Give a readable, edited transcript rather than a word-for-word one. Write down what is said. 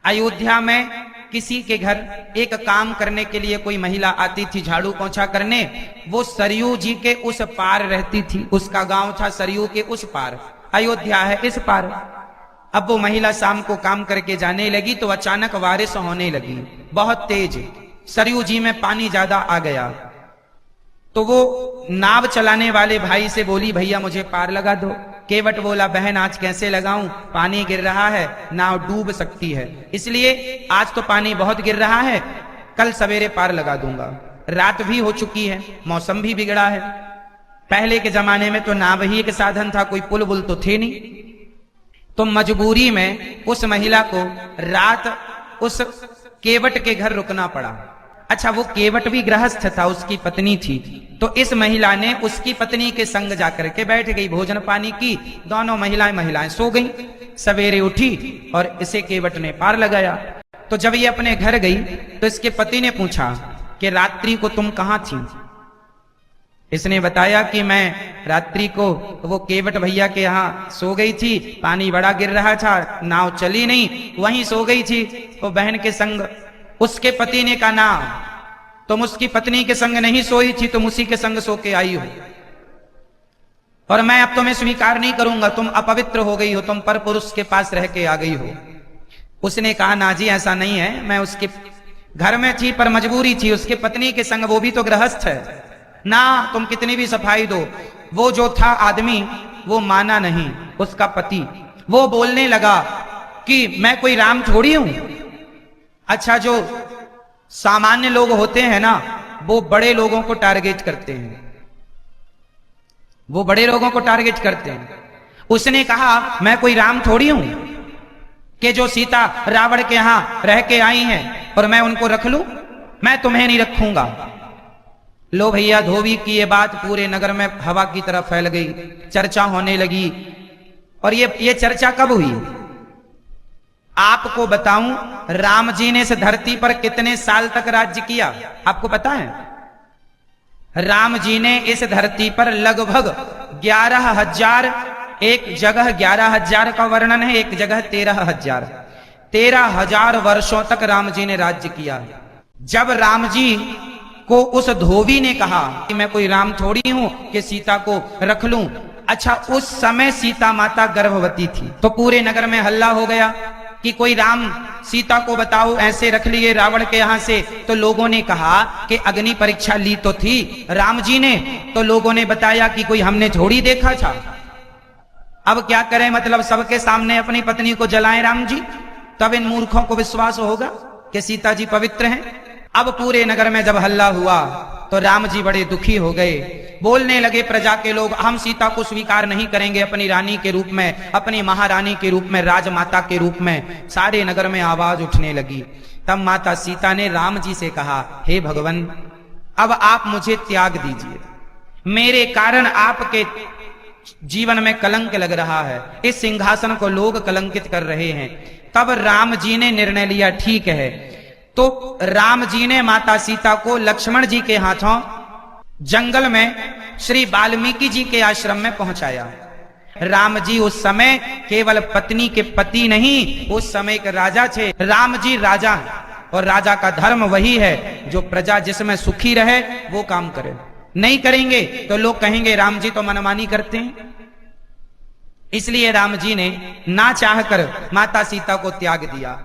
अयोध्या में किसी के घर एक काम करने के लिए कोई महिला आती थी, झाड़ू पोंछा करने। वो सरयू जी के उस पार रहती थी, उसका गांव था सरयू के उस पार, अयोध्या है इस पार। अब वो महिला शाम को काम करके जाने लगी तो अचानक बारिश होने लगी बहुत तेज, सरयू जी में पानी ज्यादा आ गया। तो वो नाव चलाने वाले भाई से बोली, भैया मुझे पार लगा दो। केवट बोला, बहन आज कैसे लगाऊं, पानी गिर रहा है, नाव डूब सकती है, इसलिए आज तो पानी बहुत गिर रहा है, कल सवेरे पार लगा दूंगा। रात भी हो चुकी है, मौसम भी बिगड़ा है। पहले के जमाने में तो नाव ही एक साधन था, कोई पुल बुल तो थे नहीं। तो मजबूरी में उस महिला को रात उस केवट के घर रुकना पड़ा। अच्छा, वो केवट भी गृहस्थ था, उसकी पत्नी थी। तो इस महिला ने उसकी पत्नी के संग जाकर के बैठ गई, भोजन पानी की, दोनों महिलाएं सो गईं। सवेरे उठी और इसे केवट ने पार लगाया। तो जब ये अपने घर गई तो इसके पति ने पूछा कि रात्रि को तुम कहां थी? इसने बताया कि मैं रात्रि को वो केवट भैया के यहाँ सो गई थी, पानी बड़ा गिर रहा था, नाव चली नहीं, वहीं सो गई थी वो बहन के संग। उसके पति ने कहा, ना तुम उसकी पत्नी के संग नहीं सोई थी, तुम उसी के संग सो के आई हो, और मैं अब तुम्हें स्वीकार नहीं करूंगा, तुम अपवित्र हो गई हो, तुम पर पुरुष के पास रह के आ गई हो। उसने कहा, ना जी ऐसा नहीं है, मैं उसके घर में थी पर मजबूरी थी, उसके पत्नी के संग, वो भी तो गृहस्थ है ना, तुम कितनी भी सफाई दो। वो जो था आदमी वो माना नहीं, उसका पति। वो बोलने लगा कि मैं कोई राम थोड़ी हूं। अच्छा, जो सामान्य लोग होते हैं ना, वो बड़े लोगों को टारगेट करते हैं, वो बड़े लोगों को टारगेट करते हैं। उसने कहा, मैं कोई राम थोड़ी हूं कि जो सीता रावण के यहां रह के आई हैं और मैं उनको रख लूं, मैं तुम्हें नहीं रखूंगा। लो भैया, धोबी की ये बात पूरे नगर में हवा की तरह फैल गई, चर्चा होने लगी। और ये चर्चा कब हुई? आपको बताऊं, राम जी ने इस धरती पर कितने साल तक राज्य किया, आपको पता है? राम जी ने इस धरती पर लगभग 11,000, एक जगह 11,000 का वर्णन है, एक जगह 13,000, 13,000 वर्षों तक राम जी ने राज्य किया। जब राम जी को उस धोबी ने कहा कि मैं कोई राम थोड़ी हूं कि सीता को रख लूं, अच्छा उस समय सीता माता गर्भवती थी, तो पूरे नगर में हल्ला हो गया कि कोई राम सीता को बताओ ऐसे रख लिए रावण के यहां से। तो लोगों ने कहा कि अग्नि परीक्षा ली तो थी राम जी ने, तो लोगों ने बताया कि कोई हमने थोड़ी देखा था। अब क्या करें, मतलब सबके सामने अपनी पत्नी को जलाएं राम जी, तब इन मूर्खों को विश्वास होगा कि सीता जी पवित्र हैं। अब पूरे नगर में जब हल्ला हुआ तो राम जी बड़े दुखी हो गए, बोलने लगे प्रजा के लोग, हम सीता को स्वीकार नहीं करेंगे अपनी रानी के रूप में, अपनी महारानी के रूप में, राजमाता के रूप में। सारे नगर में आवाज उठने लगी। तब माता सीता ने राम जी से कहा, हे भगवान, अब आप मुझे त्याग दीजिए, मेरे कारण आपके जीवन में कलंक लग रहा है, इस सिंहासन को लोग कलंकित कर रहे हैं। तब राम जी ने निर्णय लिया, ठीक है। तो राम जी ने माता सीता को लक्ष्मण जी के हाथों जंगल में श्री वाल्मीकि जी के आश्रम में पहुंचाया। राम जी उस समय केवल पत्नी के पति नहीं, उस समय के राजा थे। राम जी राजा हैं और राजा का धर्म वही है जो प्रजा जिसमें सुखी रहे वो काम करे, नहीं करेंगे तो लोग कहेंगे राम जी तो मनमानी करते हैं। इसलिए राम जी ने ना चाहकर माता सीता को त्याग दिया।